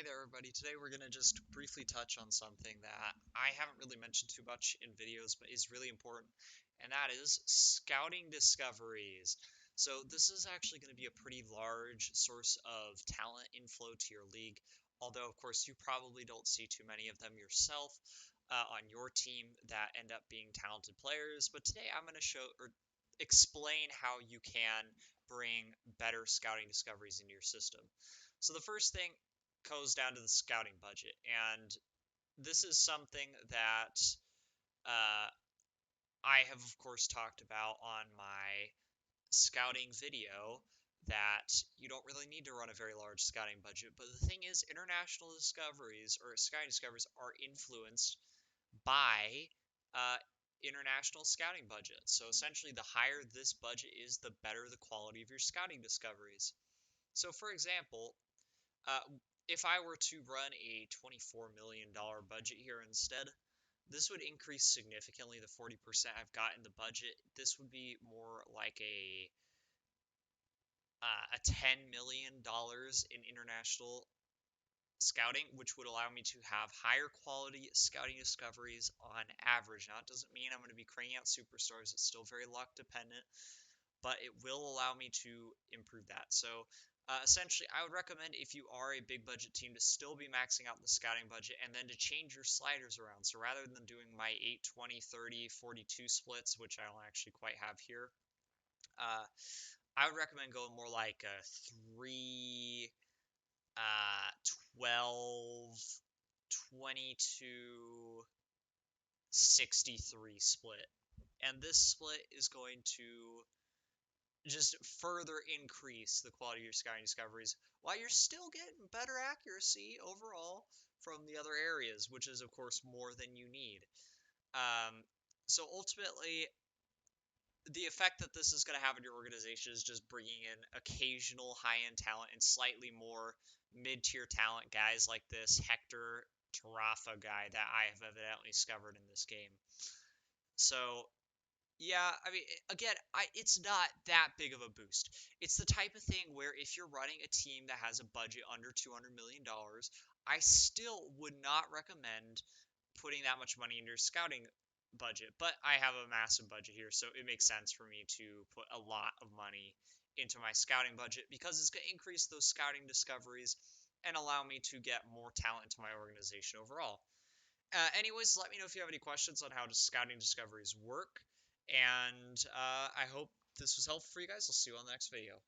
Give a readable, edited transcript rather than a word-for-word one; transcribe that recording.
Hey there, everybody. Today we're going to just briefly touch on something that I haven't really mentioned too much in videos, but is really important, and that is scouting discoveries. So this is actually going to be a pretty large source of talent inflow to your league, although of course you probably don't see too many of them yourself on your team that end up being talented players. But today I'm going to show or explain how you can bring better scouting discoveries into your system. So the first thing goes down to the scouting budget. And this is something that uh, I have, of course, talked about on my scouting video that you don't really need to run a very large scouting budget. But the thing is, international discoveries or scouting discoveries are influenced by uh, international scouting budgets. So essentially, the higher this budget is, the better the quality of your scouting discoveries. So, for example, uh, if I were to run a $24 million budget here instead, this would increase significantly the 40% I've got in the budget. This would be more like a $10 million in international scouting, which would allow me to have higher quality scouting discoveries on average. Now, it doesn't mean I'm going to be cranking out superstars. It's still very luck dependent, but it will allow me to improve that. So essentially, I would recommend if you are a big budget team to still be maxing out the scouting budget and then to change your sliders around. So rather than doing my 8, 20, 30, 42 splits, which I don't actually quite have here, uh, I would recommend going more like a 3, 12, 22, 63 split. And this split is going to just further increase the quality of your scouting discoveries while you're still getting better accuracy overall from the other areas, which is, of course, more than you need. Um, so ultimately, the effect that this is going to have in your organization is just bringing in occasional high-end talent and slightly more mid-tier talent guys like this Hector Tarafa guy that I have evidently discovered in this game. So yeah, I mean, again, it's not that big of a boost. It's the type of thing where if you're running a team that has a budget under $200 million, I still would not recommend putting that much money into your scouting budget. But I have a massive budget here, so it makes sense for me to put a lot of money into my scouting budget because it's going to increase those scouting discoveries and allow me to get more talent into my organization overall. Anyways, let me know if you have any questions on how scouting discoveries work. And I hope this was helpful for you guys. I'll see you on the next video.